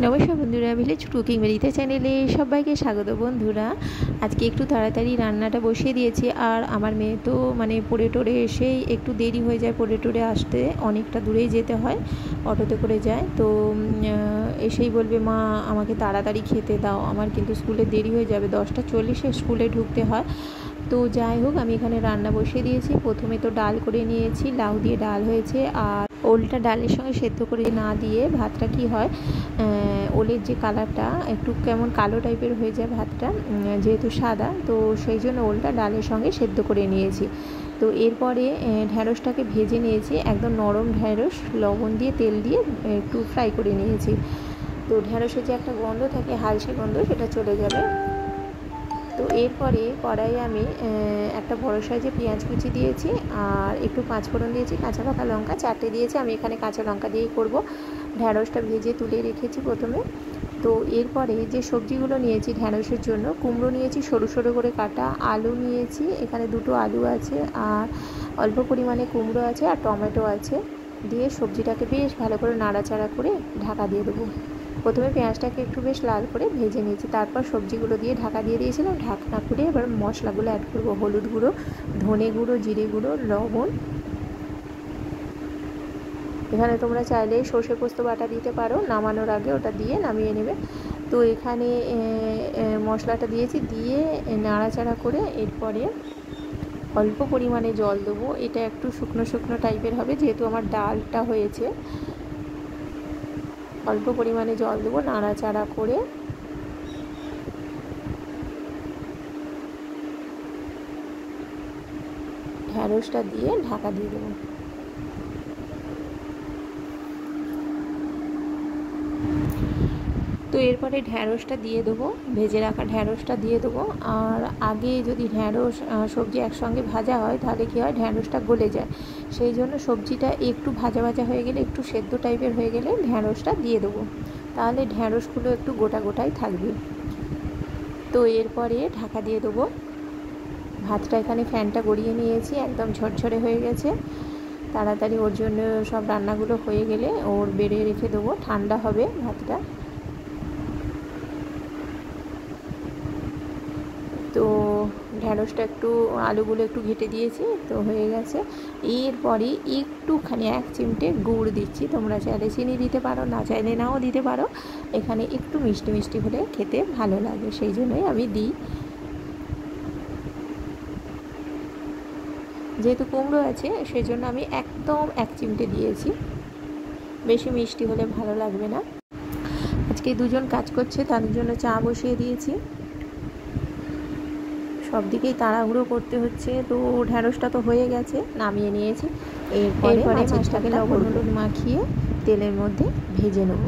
নমস্কার বন্ধুরা, village cooking বাড়িতে চ্যানেলে সবাইকে স্বাগত। বন্ধুরা, আজকে একটু তাড়াতাড়ি রান্নাটা বসিয়ে দিয়েছি। আর আমার মেয়ে তো পড়ে টোরে এসেই একটু দেরি হয়ে যায়, পড়ে টোরে আসতে অনেকটা দূরেই যেতে হয়, অটোতে করে যায়। তো এসেই বলবে, মা আমাকে তাড়াতাড়ি খেতে দাও, আমার কিন্তু স্কুলে দেরি হয়ে যাবে, 10:40 স্কুলে ঢুকতে হয়। তো যাই হোক, আমি এখানে রান্না বসিয়ে দিয়েছি। প্রথমে তো ডাল করে নিয়েছি, লাউ দিয়ে ডাল হয়েছে। আর ওলটা ডালের সঙ্গে সেদ্ধ করে না দিয়ে ভাতটা কি হয়, ওলের যে কালারটা একটু কেমন কালো টাইপের হয়ে যায় ভাতটা, যেহেতু সাদা, তো সেই জন্য ওলটা ডালের সঙ্গে সেদ্ধ করে নিয়েছি। তো এরপরে ঢ্যাঁড়সটাকে ভেজে নিয়েছি, একদম নরম ঢ্যাঁড়স, লবণ দিয়ে তেল দিয়ে একটু ফ্রাই করে নিয়েছি। তো ঢ্যাঁড়সের যে একটা গন্ধ থাকে, হালসে গন্ধ, সেটা চলে যাবে। তো এরপরে কড়াইয়ে আমি একটা বড় সাইজে পেঁয়াজ কুচি দিয়েছি, আর একটু পাঁচফোড়ন দিয়েছি, কাঁচা পাকা লঙ্কা 4টে দিয়েছি। আমি এখানে কাঁচা লঙ্কা দিয়েই করব। ঢ্যাঁড়সটা ভেজে তুলে রেখেছি প্রথমে। তো এরপরে যে সবজিগুলো নিয়েছি ঢ্যাঁড়সের জন্য, কুমড়ো নিয়েছি সরু সরু করে কাটা, আলু নিয়েছি, এখানে 2টো আলু আছে, আর অল্প পরিমাণে কুমড়ো আছে, আর টমেটো আছে। দিয়ে সবজিটাকে বেশ ভালো করে নাড়াচাড়া করে ঢাকা দিয়ে দেবো। প্রথমে পেঁয়াজটাকে একটু বেশ লাল করে ভেজে নিয়েছি, তারপর সবজিগুলো দিয়ে ঢাকা দিয়ে দিয়েছিলাম। ঢাকনা খুলে এবার মশলাগুলো অ্যাড করবো। হলুদ গুঁড়ো, ধনে গুঁড়ো, জিরে গুঁড়ো, লবণ। এখানে তোমরা চাইলে সর্ষে পোস্ত বাটা দিতে পারো, নামানোর আগে ওটা দিয়ে নামিয়ে নেবে। তো এখানে মশলাটা দিয়েছি, দিয়ে নাড়াচাড়া করে এরপরে অল্প পরিমাণে জল দেবো। এটা একটু শুকনো শুকনো টাইপের হবে, যেহেতু আমার ডালটা হয়েছে। অল্প পরিমাণে জল দেবো, নাড়াচাড়া করে ঢ্যাঁড়সটা দিয়ে ঢাকা দিয়ে দেবো। তো এরপরে ঢ্যাঁড়সটা দিয়ে দেবো, ভেজে রাখা ঢ্যাঁড়সটা দিয়ে দেবো। আর আগে যদি ঢ্যাঁড়স সবজি একসঙ্গে ভাজা হয়, তাহলে কী হয়, ঢ্যাঁড়সটা গলে যায়। সেই জন্য সবজিটা একটু ভাজা ভাজা হয়ে গেলে, একটু সেদ্ধ টাইপের হয়ে গেলে ঢ্যাঁড়সটা দিয়ে দেবো, তাহলে ঢ্যাঁড়সগুলো একটু গোটা গোটাই থাকবে। তো এরপরে ঢাকা দিয়ে দেবো। ভাতটা এখানে ফ্যানটা গড়িয়ে নিয়েছি, একদম ঝরঝরে হয়ে গেছে। তাড়াতাড়ি ওর জন্য সব রান্নাগুলো হয়ে গেলে ওর বেড়ে রেখে দেবো, ঠান্ডা হবে ভাতটা। তো ঢ্যাঁড়সটা একটু, আলুগুলো একটু ঘেটে দিয়েছি, তো হয়ে গেছে। এরপরে একটুখানি 1 চিমটে গুড় দিচ্ছি। তোমরা চাইলে চিনি দিতে পারো, না চাইলে নাও দিতে পারো। এখানে একটু মিষ্টি মিষ্টি হলে খেতে ভালো লাগে, সেই জন্যই আমি দিই। যেহেতু কুমড়ো আছে, সেই জন্য আমি একদম 1 চিমটে দিয়েছি, বেশি মিষ্টি হলে ভালো লাগবে না। আজকে 2জন কাজ করছে, তাদের জন্য চা বসিয়ে দিয়েছি। সব দিকেই তাড়াহুড়ো করতে হচ্ছে। তো ঢ্যাঁড়সটা তো হয়ে গেছে, নামিয়ে নিয়েছি। এরপরে মাছটাকে লবণ হলুদ মাখিয়ে তেলের মধ্যে ভেজে নেব।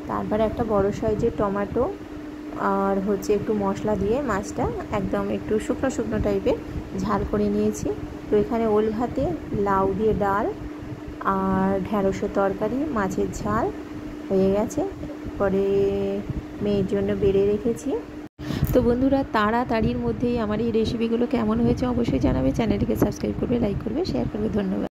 তারপরে একটা বড় সাইজের টমেটো আর একটু মশলা দিয়ে মাছটা একদম একটু শুকনো শুকনো টাইপের ঝাল করে নিয়েছি। তো এখানে ওল ভাতে লাউ দিয়ে ডাল আর ঢ্যাঁড়সের তরকারি, মাছের ঝাল হয়ে গেছে। পরে মেয়ের জন্য বেড়ে রেখেছি। তো বন্ধুরা, তাড়াতাড়ির মধ্যেই আমার এই রেসিপিগুলো কেমন হয়েছে অবশ্যই জানাবে। চ্যানেলটিকে সাবস্ক্রাইব করবে, লাইক করবে, শেয়ার করবে। ধন্যবাদ।